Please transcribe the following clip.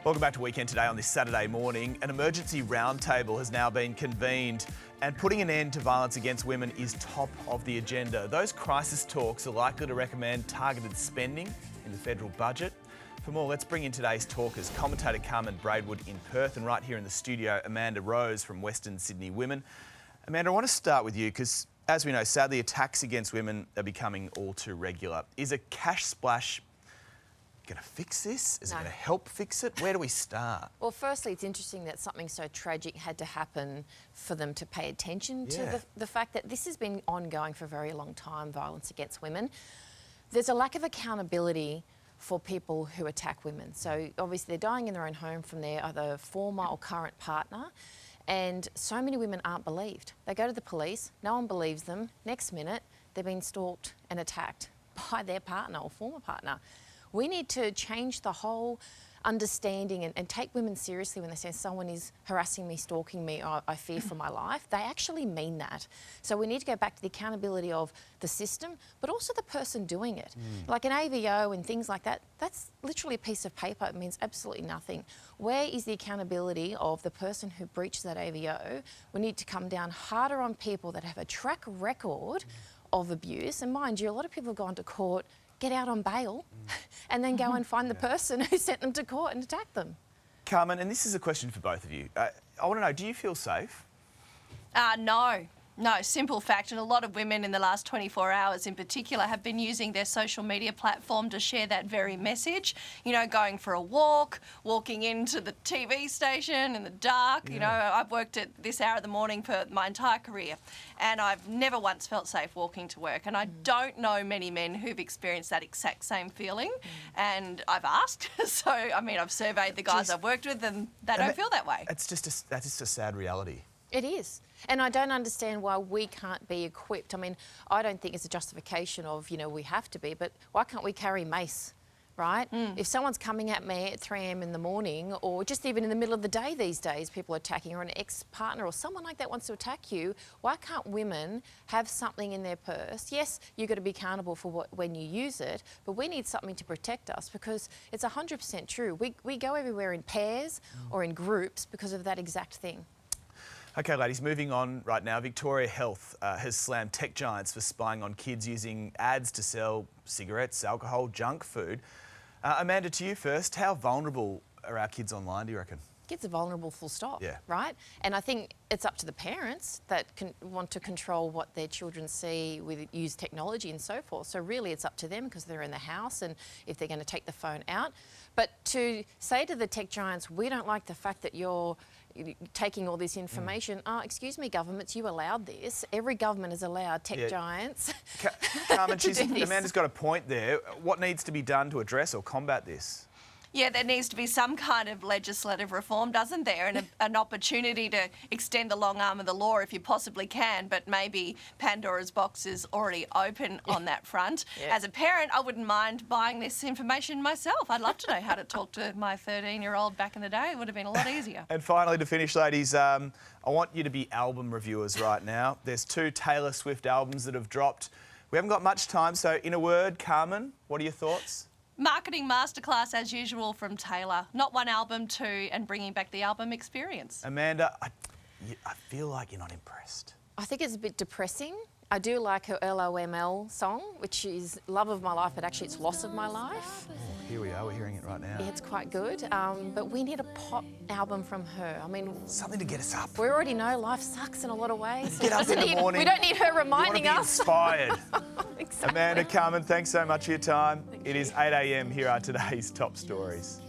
Welcome back to Weekend Today on this Saturday morning. An emergency roundtable has now been convened and putting an end to violence against women is top of the agenda. Those crisis talks are likely to recommend targeted spending in the federal budget. For more, let's bring in today's talkers. Commentator Carmen Braidwood in Perth and right here in the studio, Amanda Rose from Western Sydney Women. Amanda, I want to start with you because, as we know, sadly attacks against women are becoming all too regular. Is a cash splash going to fix this? Is it going to help fix it? Where do we start? Well, firstly, it's interesting that something so tragic had to happen for them to pay attention to the fact that this has been ongoing for a very long time, violence against women. There's a lack of accountability for people who attack women. So obviously they're dying in their own home from their either former or current partner. And so many women aren't believed. They go to the police, no one believes them. Next minute, they're being stalked and attacked by their partner or former partner. We need to change the whole understanding and take women seriously when they say someone is harassing me, stalking me, or I fear for my life. They actually mean that. So we need to go back to the accountability of the system, but also the person doing it. Like an AVO and things like that, that's literally a piece of paper. It means absolutely nothing. Where is the accountability of the person who breached that AVO? We need to come down harder on people that have a track record of abuse. And mind you, a lot of people have gone to court, get out on bail, and then go and find the person who sent them to court and attack them. Carmen, and this is a question for both of you. I want to know, do you feel safe? No, simple fact, and a lot of women in the last 24 hours in particular have been using their social media platform to share that very message. You know, going for a walk, walking into the TV station in the dark. You know, I've worked at this hour of the morning for my entire career and I've never once felt safe walking to work. And I don't know many men who've experienced that exact same feeling. And I've asked, so, I mean, I've surveyed the guys I've worked with and they don't feel that way. That's just a sad reality. It is. And I don't understand why we can't be equipped. I mean, I don't think it's a justification of, you know, we have to be, but why can't we carry mace, right? If someone's coming at me at 3 a.m. in the morning or just even in the middle of the day these days, people are attacking, or an ex-partner or someone like that wants to attack you, why can't women have something in their purse? Yes, you've got to be accountable for when you use it, but we need something to protect us because it's 100% true. We go everywhere in pairs or in groups because of that exact thing. Okay, ladies, moving on right now. Victoria Health has slammed tech giants for spying on kids using ads to sell cigarettes, alcohol, junk food. Amanda, to you first. How vulnerable are our kids online, do you reckon? Kids are vulnerable, full stop, right? And I think it's up to the parents that want to control what their children see with use technology and so forth. So really it's up to them because they're in the house and if they're going to take the phone out. But to say to the tech giants, we don't like the fact that you're taking all this information. Excuse me, governments, you allowed this. Every government has allowed tech giants. Carmen, Amanda's got a point there. What needs to be done to address or combat this? Yeah, there needs to be some kind of legislative reform, doesn't there? And an opportunity to extend the long arm of the law if you possibly can, but maybe Pandora's box is already open on that front. As a parent, I wouldn't mind buying this information myself. I'd love to know how to talk to my 13-year-old back in the day. It would have been a lot easier. And finally, to finish, ladies, I want you to be album reviewers right now. There's 2 Taylor Swift albums that have dropped. We haven't got much time, so in a word, Carmen, what are your thoughts? Marketing masterclass as usual from Taylor. Not one album, 2, and bringing back the album experience. Amanda, I feel like you're not impressed. I think it's a bit depressing. I do like her LOML song, which is Love of My Life, but actually it's Loss of My Life. Oh, here we are, we're hearing it right now. Yeah, it's quite good, but we need a pop album from her. I mean, something to get us up. We already know life sucks in a lot of ways. Get up in the morning. We don't need her reminding us. Inspired. Exactly. Amanda, Carmen, thanks so much for your time. It is 8 a.m. Here are today's top stories.